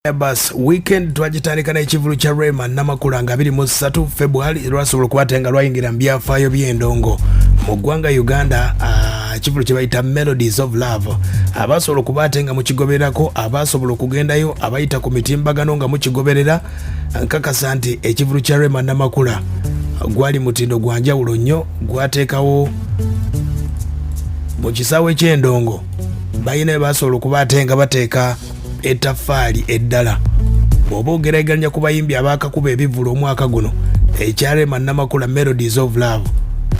Bas weekend twagitandika n'ekivulu kya Rema namakula nga 23 February lwasobola okubatenga lwayingira mbyafaayo by'endongo mu ggwanga Uganda. Ekivulu kye bayita Melodies of Love abasobola okubatenga mu kigobererako, abasobola okugendayo abayita ku mitimbagano nga mukigoberera. Nkakasa nti ekivulu kya Rema namakula gwali mutindo gwa njawulo nnyo, gwateekawo mu kisaawe ky'endongo. Bayina basobola okubatenga bateeka etafali eddala. Bw'oba ogeraganya ku bayimbi abaakakuba ebivulu omwaka guno, ekya Rema namakula Melodies of Love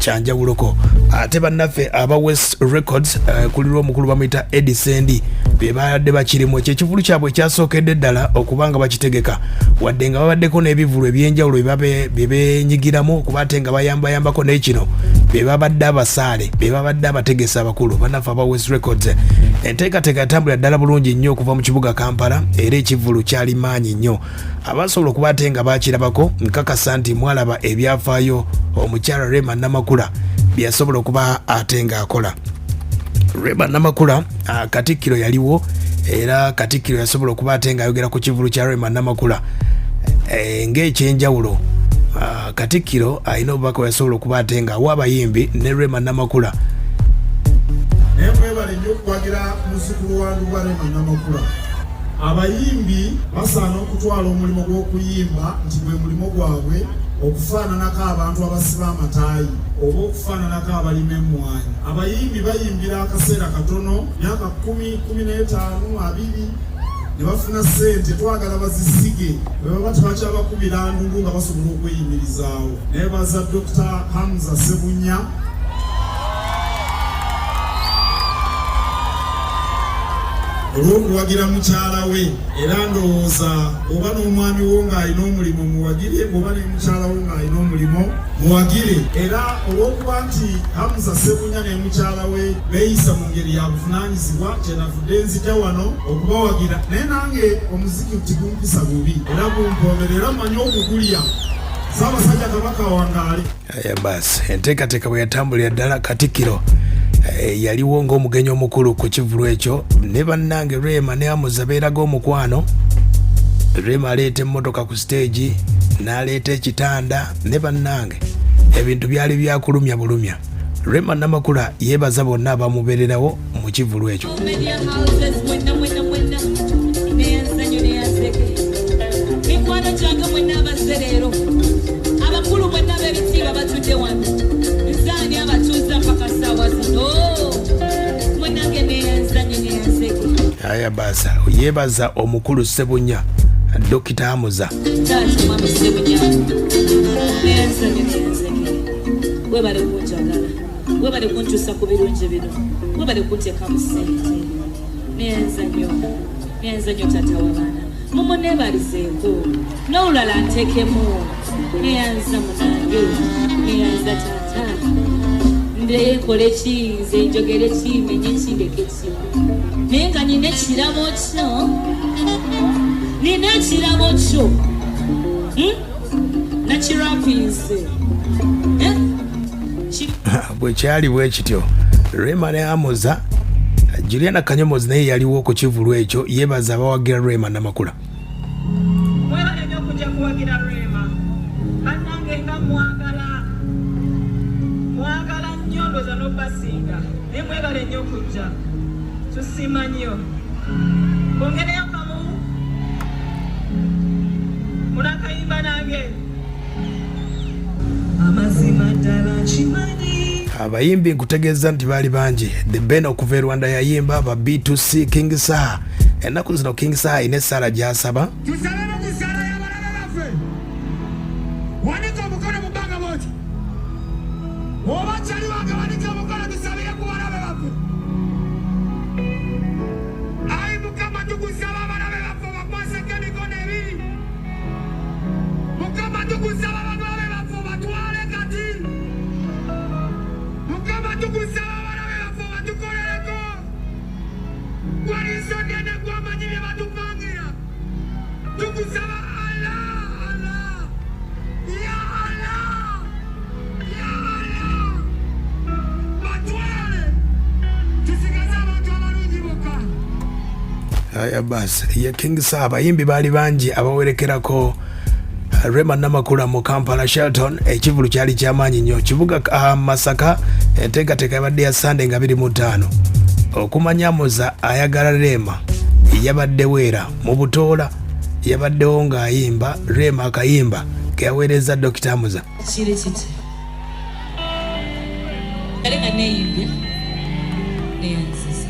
kyanjawuloko. Ate bannaffe aba West Records kulirwa omukulu bamuyita Eddie Sendi be babadde bakirimu. Ekyo ekivulu kyabwe kyasookedde ddala okubanga bakitegeka, wadde nga babaddeko n'ebivulu ebyenjawulo bye benyigiramu okubate nga bayambayambako n'ekino be babadde abasaale, be babadde abategesa abakulu bannaffe aba West Records. Enteekateeka yatambula ddala bulungi nnyo okuva mu kibuga Kampala, era ekivulu kyali maanyi nnyo. Abasobola okubate nga bakirabako, nkakasa nti mwalaba ebyafaayo omukyala Rema namakula byasobola okuba ate nga akola. Rema namakula Katikkiro yaliwo, era Katikkiro yasobola okuba ate nga ayogera ku kivulu kya Rema namakula ng'ekyenjawulo. Katikkiro alina obubaka yasobola okuba ate nga awa abayimbi ne Rema namakula. Nemwebale nnyo okwagira muzzukulu wange gwa Rema namakula. Abayimbi basaana okutwala omulimu gw'okuyimba nti gwe mulimo gwabwe, okufaananako abantu abasiba amataayi oba okufaananako abalima emmwanyi. Abayimbi bayimbira akaseera katono, myaka 10, 15, 20 ne bafuna ssente, twagala bazisige bwe baba tebakyabakubira ndulu nga basobola okweyimirizaawo. Nebaza Dr. Hamza Sebunya olw'okuwagira mukyala we, era ndowooza oba n'omwami wo ng'alina omulimu muwagire, oba ne mukyala wo ng'alina omulimu muwagire. Era olw'okuba nti Hamza Sebunya ne mukyala we beeyisa mu ngeri ya buvunaanyizibwa, kyenavudde nzija wano okubawagira. Naye nange omuziki tigumpisa bubi era gumpomera, era mmanyi okugulya. Ssaabasajja Kabaka wangaali. Basi enteekateeka bwe yatambulira ddala, Katikkiro yaliwo ng'omugenyi omukulu ku kivulu ekyo, ne bannange Rema ne Hamza beeraga omukwano. Rema aleeta emmotoka ku stage, n'aleeta ekitanda, ne bannange ebintu byali byakulumya bulumya. Rema namakula yeebaza bonna abamubeererawo mu kivulu ekyo. Aya basa yebaza omukulu Sebunya Dr. Hamza. Webale kunjagala, webale kunkyusa ku birungi bino, webale kunteeka mu ssente. Neyanza nnyo taata w'abaana, mumuneebalizeeko n'olulala nteekemu. Neyanza munange, neyanza taata, ndeekole ki, nze njogere ki, menye ki, ndeke ki. Naye nga nina ekirabo kyo, nakirapinze. Bwe kyali bwe kityo, Rema ne Hamza. Juliana Kanyomozi naye yaliwo ku kivulu ekyo, yeebaza abawagira Rema namakula. Mwebale nnyo okujja kuwagira Rema. Bannange nga mwagala nnyo ndooza n'obasinga. Naye mwebale nnyo okujja. Tusiima nnyo. Bongereyo kamu. Munakayimba nange. Amazima ddala kimanyi. Abayimbi nkutegeeza nti baali bangi. The Ben okuva e Rwanda yayimba, aba B2C, King Saha. Ennaku zino King Saha ayina essaala gy'asaba. Tusalaba ku ssaala y'abalala baffe. Wanika omukono mu bbanga bw'oti. Oba kyali wange wanika omukono tusabire ku balabe baffe. Ayi Mukama tukusaba abalabe baffe bakwaseko emikono ebiri. Mukama tukusaba abalabe baffe batwale kati. Mukama tukusaba abalabe baffe batukolereko. Gwali nsonga ene gw'amanyi bye batupangira. Tukusaba Allah, ya Allah, ya Allah. Batwale tusigaze abantu abalungi bokka. aya basi ye King Saba yimbi bali banji abawerekerako Rema namakula mu Kampala Shelton ekivulu kyali kyamanyi nnyo kibuga Masaka enteekateeka yabadde ya Sunday nga 25 okumanyamuza ayagala Rema yabadde weera mu butoola yabaddewo ng'ayimba Rema akayimba keyaweereza Dr. Hamza kiri kiti kale nga neeyimbye neyanziza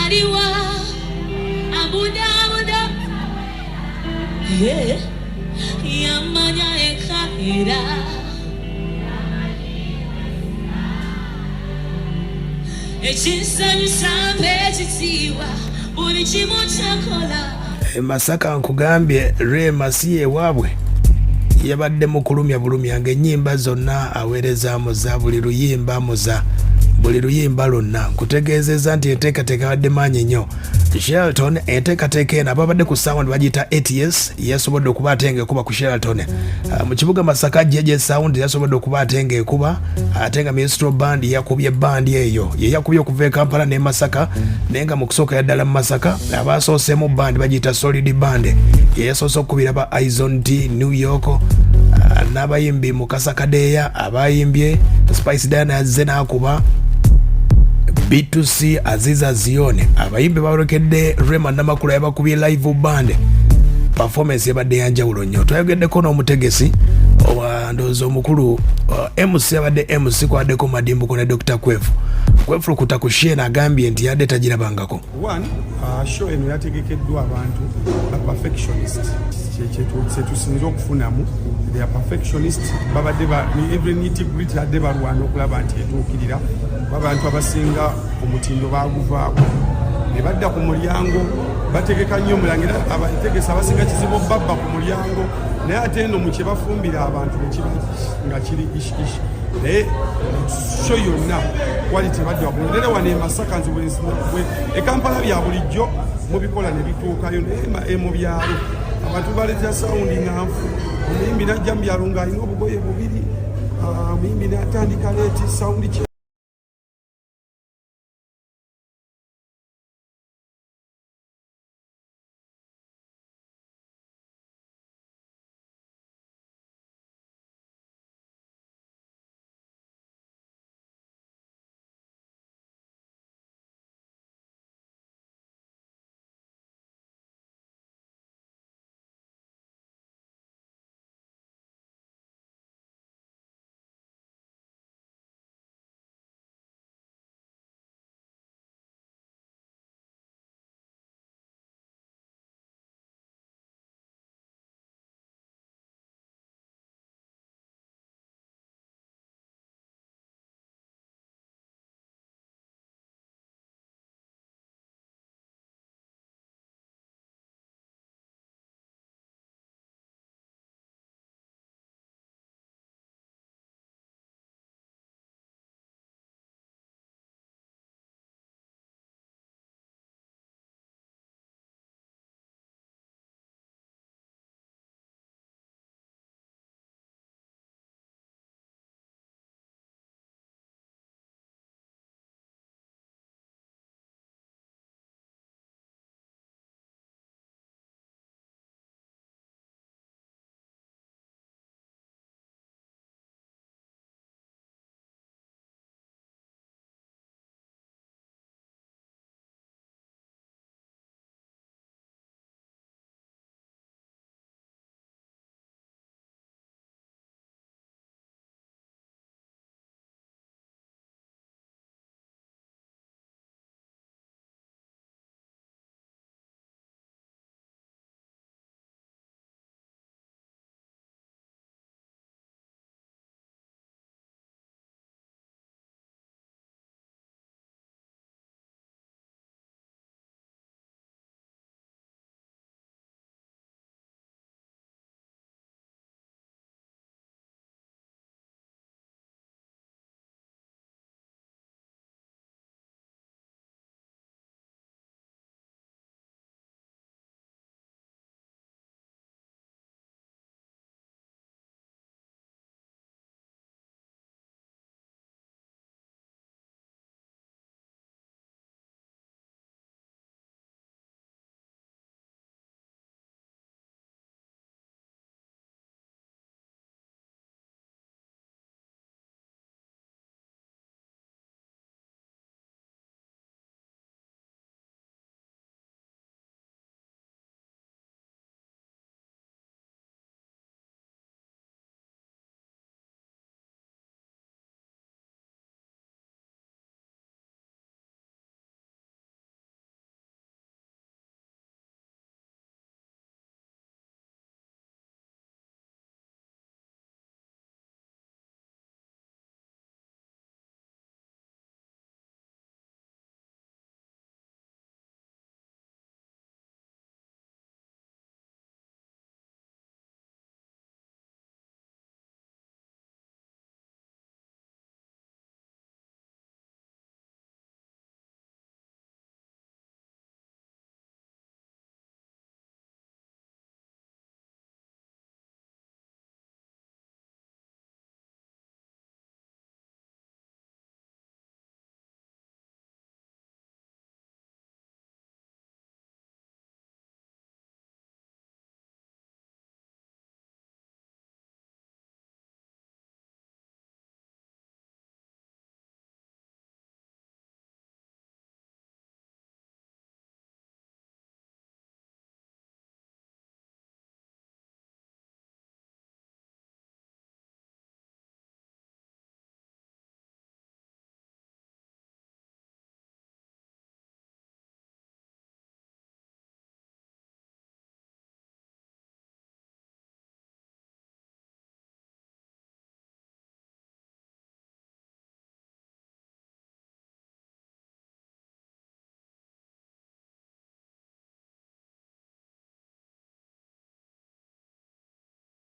aliwa abudabuda yamanya ekahera ekinsanyusa mpe ekitiibwa buli kimu kyakola Masaka nkugambye Rema si ewaabwe yabadde mu kulumya bulumya ng'ennyimba zonna aweerezaamu za buli luyimba lonna kutegeezeza nti enteekateeka badde maanyi nnyo Shelton enteekateeka eno ababadde ku sound bagiyita ATS yasobodde okuba ate ng'ekuba ku Shelton mu kibuga Masaka jeje sound yasobodde okuba ate ng'ekuba ate nga Minstrel Band yakubye band eyo ye yakubye okuva e Kampala ne Masaka naye nga mu kusooka yaddala mu Masaka abasooseemu band bagiyita Solid Band ye yasoose okukubira ba Aizon D New York n'abayimbi Mukasa Kadeya abayimbye Spice Diana yazze n'akuba B2C Aziza Zione abayimbi bawerekedde Rema namakula yabakubye live band performance yabadde yanjawulo nnyo twayogeddeko n'omutegesi ndowooza omukulu MC yabadde MC kwaddeko madimbuko ne Dr. Kwefu kuta ku Shena agambye nti yadde tagirabangako show eno yategekeddwa abantu perfectionist kyetusinza okufunamu they are perfectionist babadde every nitty-gritty adde balwana okulaba nti etuukirira babantu abasinga omutindo baguvaako ne badda ku mulyango bategeka nnyo omulangira abategesa abasinga kizibu babba ku mulyango naye ate eno mu kye bafumbira abantu nekiba nga kiri ish naye show yonna quality badde wakulera wane Masaka nzi e Kampala bya bulijjo mubikola ne bituukayo naye mu byalo abantu baleeta sound nganfu omuyimbi najja mu byalo ng'alina obugoye bubiri omuyimbi n'atandika leeti sound